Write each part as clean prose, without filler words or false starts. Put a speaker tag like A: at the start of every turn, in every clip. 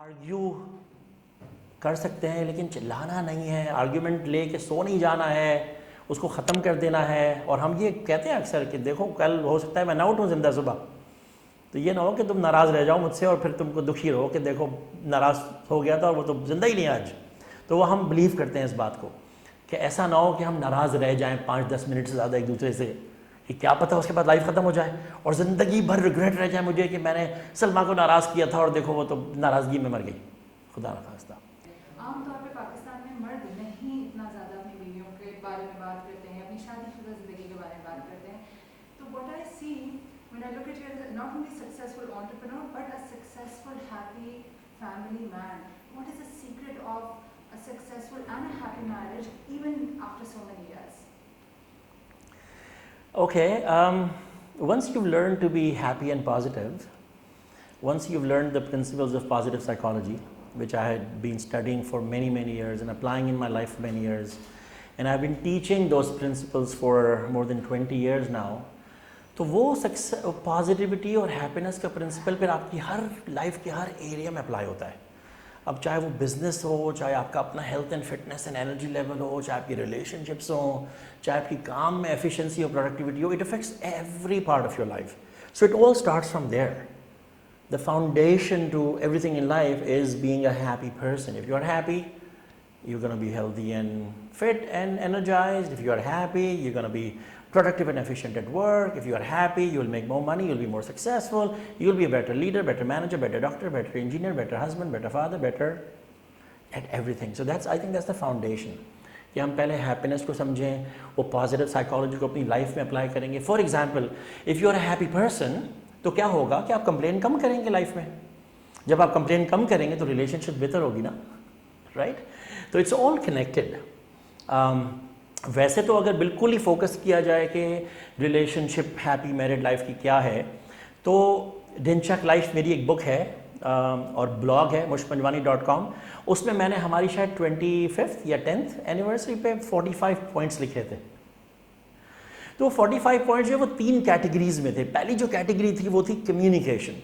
A: Argue कर सकते हैं लेकिन चिल्लाना नहीं है, आर्ग्यूमेंट ले के सो नहीं जाना है, उसको ख़त्म कर देना है। और हम ये कहते हैं अक्सर कि देखो कल हो सकता है मैं ना उठूँ ज़िंदा सुबह, तो ये ना हो कि तुम नाराज़ रह जाओ मुझसे और फिर तुमको दुखी रहो कि देखो नाराज़ हो गया था और वो तो ज़िंदा ही नहीं है आज। तो वो हम बिलीव करते हैं इस बात को कि ऐसा ना हो कि हम नाराज़ रह जाएं 5-10 मिनट से ज़्यादा एक दूसरे से, कि क्या पता उसके बाद लाइफ ख़त्म हो जाए और ज़िंदगी भर रिग्रेट रह जाए मुझे कि मैंने सलमा को नाराज़ किया था और देखो वो तो नाराज़गी में मर गई। खुदा न खास्ता।
B: आमतौर पे पाकिस्तान में मर्द नहीं इतना ज़्यादा अपनी बीवियों के बारे में बात करते हैं, अपनी शादीशुदा ज़िंदगी के बारे में बात करते हैं। तो what I see when I look at you as not only successful entrepreneur but a successful happy family man, what is the secret of a successful and a happy marriage even after so many years?
A: Okay, once you've learned to be happy and positive, once you've learned the principles of positive psychology, which I had been studying for many years and applying in my life for many years, and I've been teaching those principles for more than 20 years now, तो वो positivity और happiness का principal फिर आपकी हर life के हर area में apply होता है। अब चाहे वो बिज़नेस हो, चाहे आपका अपना health and fitness and energy level हो, चाहे आपकी रिलेशनशिप्स हो, चाहे आपकी काम में एफिशिएंसी और प्रोडक्टिविटी हो, it affects every part of your life. So it all starts from there. The foundation to everything in life is being a happy person. If you are happy, you're going to be healthy and fit and energized. If you are happy, you're going to be productive and efficient at work. If you are happy, you'll make more money, you'll be more successful, you'll be a better leader, better manager, better doctor, better engineer, better husband, better father, better at everything. So I think that's the foundation. कि हम पहले happiness को समझें, वो positive psychology को अपनी life में apply करेंगे। For example, if you are a happy person, तो क्या होगा कि आप कंप्लेन कम करेंगे लाइफ में। जब आप कंप्लेन कम करेंगे तो रिलेशनशिप बेहतर होगी ना, राइट? तो इट्स ऑल कनेक्टेड। वैसे तो अगर बिल्कुल ही फोकस किया जाए कि रिलेशनशिप हैप्पी मैरिड लाइफ की क्या है, तो ढिंचक लाइफ मेरी एक बुक है और ब्लॉग है mushpanjwani.com। उसमें मैंने हमारी शायद 25th या 10th एनिवर्सरी पे 45 पॉइंट्स लिखे थे। तो 45 पॉइंट्स जो वो 3 कैटेगरीज में थे। पहली जो कैटेगरी थी वो थी कम्युनिकेशन,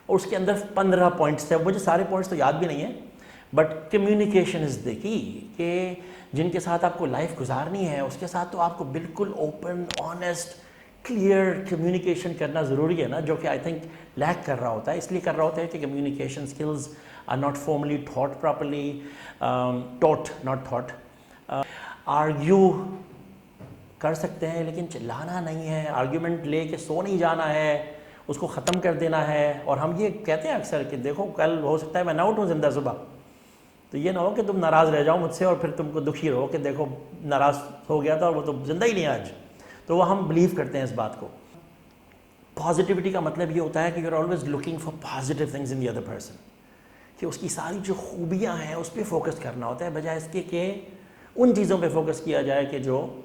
A: और उसके अंदर 15 पॉइंट्स थे। मुझे सारे पॉइंट्स तो याद भी नहीं है, but communication is the key, कि जिनके साथ आपको लाइफ गुजारनी है उसके साथ तो आपको बिल्कुल ओपन, ऑनेस्ट, क्लियर कम्युनिकेशन करना ज़रूरी है ना, जो कि आई थिंक लैक कर रहा होता है। इसलिए कर रहा होता है कि communication skills are not formally thought properly, taught not thought. Argue कर सकते हैं लेकिन चिल्लाना नहीं है, आर्ग्यूमेंट ले के सो नहीं जाना है, उसको ख़त्म कर देना है। और हम ये कहते हैं अक्सर कि देखो कल हो सकता है मैं ना उठूँ ज़िंदा सुबह, तो ये ना हो कि तुम नाराज़ रह जाओ मुझसे और फिर तुमको दुखी रहो कि देखो नाराज़ हो गया था और वो तो ज़िंदा ही नहीं है आज। तो वो हम बिलीव करते हैं इस बात को। पॉजिटिविटी का मतलब ये होता है कि you are always looking for positive things in the other person, कि उसकी सारी जो खूबियाँ हैं उस पर फोकस करना होता है, बजाय इसके कि उन चीज़ों पर फोकस किया जाए कि जो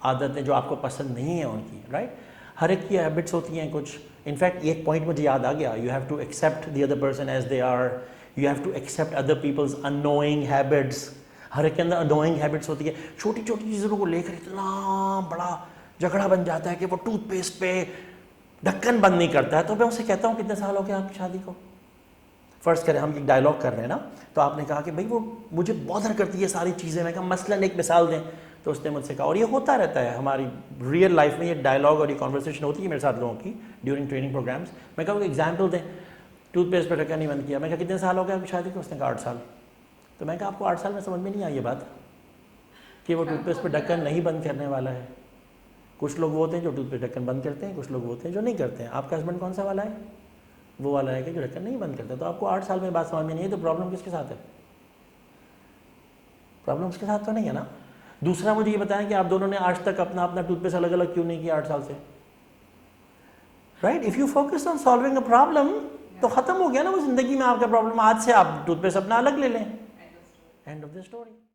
A: आदतें जो आपको पसंद नहीं है उनकी, राइट? हर एक की हैबिट्स होती हैं कुछ। इनफैक्ट एक पॉइंट मुझे याद आ गया, you have to accept the other person as they are, you have to accept other people's annoying habits. हर एक के अंदर अनोइंग हैबिट्स होती है। छोटी छोटी चीज़ों को लेकर इतना बड़ा झगड़ा बन जाता है कि वो टूथपेस्ट पे ढक्कन बंद नहीं करता है। तो मैं उससे कहता हूँ कितने साल हो गए आपकी शादी को? फ़र्ज़ करें हम एक डायलॉग कर रहे हैं ना, तो आपने कहा कि भाई वो मुझे बॉदर करती है सारी चीज़ें। मैं कहा मसलन एक मिसाल दें, तो उसने मुझसे कहा, और ये होता रहता है हमारी रियल लाइफ में, ये डायलॉग और ये कॉन्वर्सेशन होती है मेरे साथ लोगों की ड्यूरिंग ट्रेनिंग प्रोग्राम्स। मैं कहा एग्जाम्पल दें, टूथपेस्ट पर ढक्कन नहीं बंद किया। मैं कहा कितने साल हो गए आपकी शादी को? उसने कहा 8 साल। तो मैं कहा आपको 8 साल में समझ में नहीं आई ये बात कि वो टूथपेस्ट पर ढक्कन नहीं बंद करने वाला है? कुछ लोग वो होते हैं जो टूथपेस्ट ढक्कन बंद करते हैं, कुछ लोग होते हैं जो नहीं करते हैं। आपका हस्बैंड कौन सा वाला है? वो वाला है कि जो ढक्कन नहीं बंद करता। तो आपको 8 साल में बात समझ में नहीं है, तो प्रॉब्लम किसके साथ है? प्रॉब्लम उसके साथ तो नहीं है ना। दूसरा मुझे ये बताएं कि आप दोनों ने आज तक अपना अपना टूथपेस्ट अलग अलग क्यों नहीं किया 8 साल से? Right? If you focus on solving a problem, तो ख़त्म हो गया ना वो ज़िंदगी में आपका प्रॉब्लम। आज से आप टूथपेस्ट अपना अलग ले लें। End of the story.